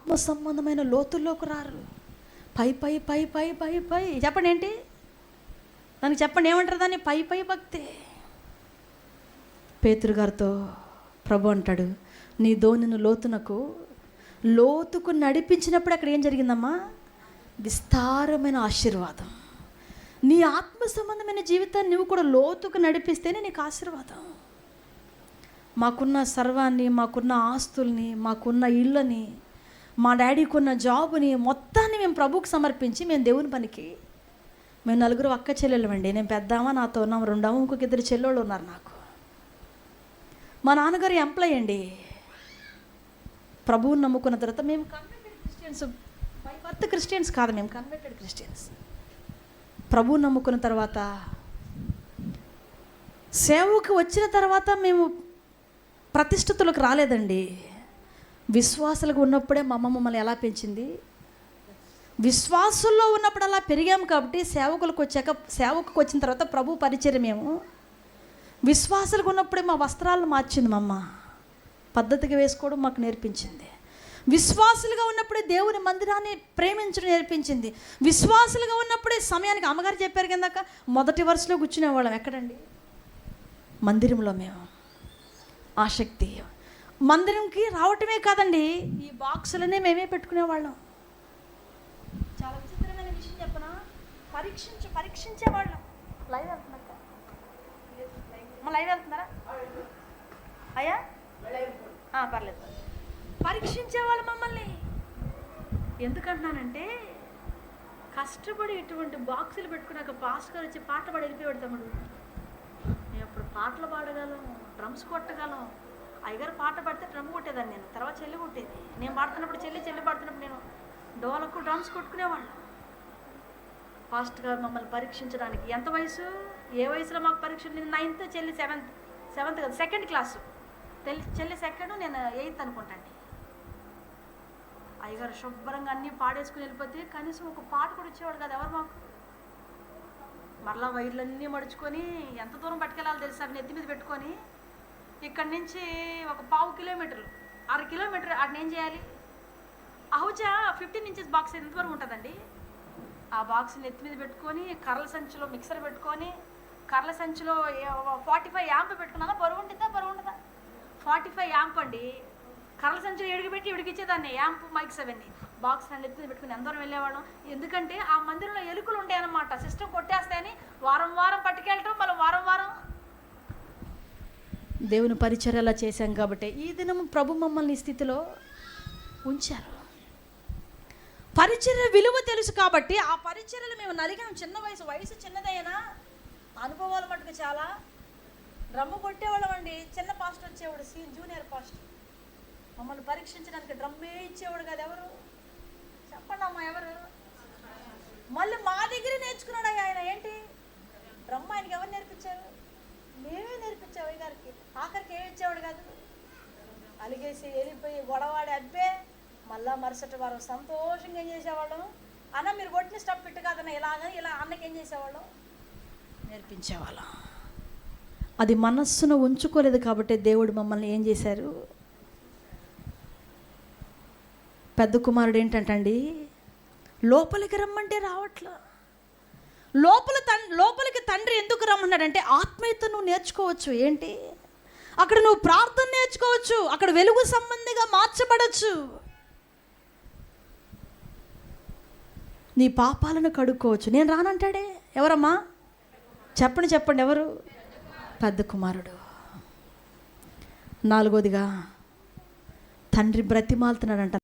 ఆత్మ సంబంధమైన లోతుల్లోకి రారు. పై పై పై పై పై పై చెప్పండి ఏంటి దానికి, చెప్పండి ఏమంటారు దాన్ని? పై పై భక్తి. పేతురు గారితో ప్రభు అంటాడు, నీ ధోనిని లోతుకు నడిపించినప్పుడు అక్కడ ఏం జరిగిందమ్మా? విస్తారమైన ఆశీర్వాదం. నీ ఆత్మ సంబంధమైన జీవితాన్ని నువ్వు కూడా లోతుకు నడిపిస్తేనే నీకు ఆశీర్వాదం. మాకున్న సర్వాన్ని, మాకున్న ఆస్తుల్ని, మాకున్న ఇళ్ళని, మా డాడీకి ఉన్న జాబుని మొత్తాన్ని మేము ప్రభువుకి సమర్పించి మేము దేవుని పనికి, మేము 4 అక్క చెల్లెళ్ళమండి. నేను పెద్దామా, నాతో ఉన్నాము 2, ఇంకొక 2 చెల్లెళ్ళు ఉన్నారు నాకు. మా నాన్నగారు ఎంప్లాయ్ అండి. ప్రభువుని నమ్ముకున్న తర్వాత మేము converted Christians, by birth Christians కాదు, మేము కన్వర్టెడ్ క్రిస్టియన్స్. ప్రభువుని నమ్ముకున్న తర్వాత సేవకు వచ్చిన తర్వాత మేము ప్రతిష్ఠితులకు రాలేదండి. విశ్వాసులకు ఉన్నప్పుడే మా అమ్మ మమ్మల్ని ఎలా పెంచింది, విశ్వాసుల్లో ఉన్నప్పుడు అలా పెరిగాము. కాబట్టి సేవకు వచ్చిన తర్వాత ప్రభు పరిచయం మేము విశ్వాసులకు ఉన్నప్పుడే మా వస్త్రాలను మార్చింది మా అమ్మ. పద్ధతిగా వేసుకోవడం మాకు నేర్పించింది. విశ్వాసులుగా ఉన్నప్పుడే దేవుని మందిరాన్ని ప్రేమించడం నేర్పించింది. విశ్వాసులుగా ఉన్నప్పుడే సమయానికి, అమ్మగారు చెప్పారు కిందాక, మొదటి వరుసలో కూర్చునేవాళ్ళం. ఎక్కడండి? మందిరంలో. మేము ఆసక్తి మందిరంకి రావటమే కాదండి, ఈ బాక్సులనే మేమే పెట్టుకునేవాళ్ళం. చాలా విచిత్రమైన విషయం చెప్పనా? పరీక్షించేవాళ్ళం. లైవ్ వెళ్తున్నారా? లైవ్ వెళ్తున్నారా అయ్యా? పర్లేదు. పరీక్షించేవాళ్ళు మమ్మల్ని. ఎందుకంటున్నానంటే, కష్టపడి ఇటువంటి బాక్సులు పెట్టుకున్నాక పాస్టర్ గారు వచ్చి పాట పాడి వెళ్ళిపోయాడు తమ్ముడు. మేము అప్పుడు పాటలు పాడగలం, డ్రమ్స్ కొట్టగలం. అయ్యగారు పాట పాడితే డ్రమ్ కొట్టేదాన్ని నేను, తర్వాత చెల్లి కొట్టేది. నేను పాడుతున్నప్పుడు చెల్లి పాడుతున్నప్పుడు నేను డోలకు డ్రమ్స్ కొట్టుకునేవాళ్ళం. పాస్టర్ గారు మమ్మల్ని పరీక్షించడానికి. ఎంత వయసు, ఏ వయసులో మాకు పరీక్ష? నేను 9th, చెల్లి 7th కదా, 2nd క్లాసు. చెల్లి 2nd, నేను 8th అనుకుంటాండి. అయ్యగారు శుభ్రంగా అన్నీ పాడేసుకుని వెళ్ళిపోతే కనీసం ఒక పాట కూడా ఇచ్చేవాడు కదా ఎవరు మాకు. మరలా వైర్లన్నీ మడుచుకొని ఎంత దూరం పట్టుకెళ్ళాలో తెలుసు, అవి నెత్తి మీద పెట్టుకొని ఇక్కడి నుంచి ఒక 1/2 కిలోమీటర్లు, 6 కిలోమీటర్ అటు ఏం చేయాలి? అహుజా 15 inches బాక్స్ ఎంతవరకు ఉంటుందండి? ఆ బాక్స్ నెత్తి మీద పెట్టుకొని, కర్రల సంచిలో మిక్సర్ పెట్టుకొని, కర్రల సంచిలో 45 యాంప్ పెట్టుకున్నా. బరువు ఉంటుందా? 45 యాంప్ అండి. కర్రల సంచిలో ఎడిగిపెట్టి ఇడికిచ్చేదాన్ని, యాంప్, మైక్స్ అవన్నీ. బాక్స్ నెత్తి మీద పెట్టుకుని ఎంత దూరం వెళ్ళేవాళ్ళం. ఎందుకంటే ఆ మందిరంలో ఎలుకలు ఉంటాయన్నమాట. సిస్టమ్ కొట్టేస్తాయని వారం పట్టుకెళ్ళటం, మళ్ళీ వారం దేవుని పరిచర్యలా చేశాం. కాబట్టి ఈ దినం ప్రభు మమ్మల్ని ఈ స్థితిలో ఉంచారు. పరిచర్య విలువ తెలుసు కాబట్టి ఆ పరిచర్యలు మేము నలిగాం. చిన్న వయసు చిన్నదైనా అనుభవాలు మటుకు చాలా. డ్రమ్ము కొట్టేవాళ్ళం అండి. చిన్న పాస్టర్ వచ్చేవాడు, జూనియర్ పాస్టర్, మమ్మల్ని పరీక్షించడానికి డ్రమ్మే ఇచ్చేవాడు కదా. ఎవరు చెప్పండి అమ్మా, ఎవరు? మళ్ళీ మా దగ్గరే నేర్చుకున్నాడు ఆయన. ఏంటి డ్రమ్? ఆయనకి ఎవరు నేర్పించారు? మేమే నేర్పించావు. అయ్యగారికి ఆఖరికి ఏమి ఇచ్చేవాడు కాదు. అలిగేసి వెళ్ళిపోయి గొడవాడి అబ్బే, మళ్ళా మరుసటి వారం సంతోషంగా ఏం చేసేవాళ్ళం? అన్న మీరు కొట్టిన స్టప్ పెట్టు కాదన్న, ఇలా అన్నకి ఏం చేసేవాళ్ళం? నేర్పించేవాళ్ళం. అది మనస్సును ఉంచుకోలేదు కాబట్టి దేవుడు మమ్మల్ని ఏం చేశారు? పెద్ద కుమారుడు ఏంటంటండి, లోపలికి రమ్మంటే రావట్లా. లోపలికి తండ్రి ఎందుకు రమ్మన్నాడంటే, ఆత్మీయత నువ్వు నేర్చుకోవచ్చు. ఏంటి అక్కడ? నువ్వు ప్రార్థన నేర్చుకోవచ్చు. అక్కడ వెలుగు సంబంధిగా మార్చబడచ్చు. నీ పాపాలను కడుక్కోవచ్చు. నేను రానంటాడే. ఎవరమ్మా? చెప్పండి ఎవరు? పెద్ద కుమారుడు. 4వదిగా తండ్రి బ్రతిమాలుతున్నాడంట,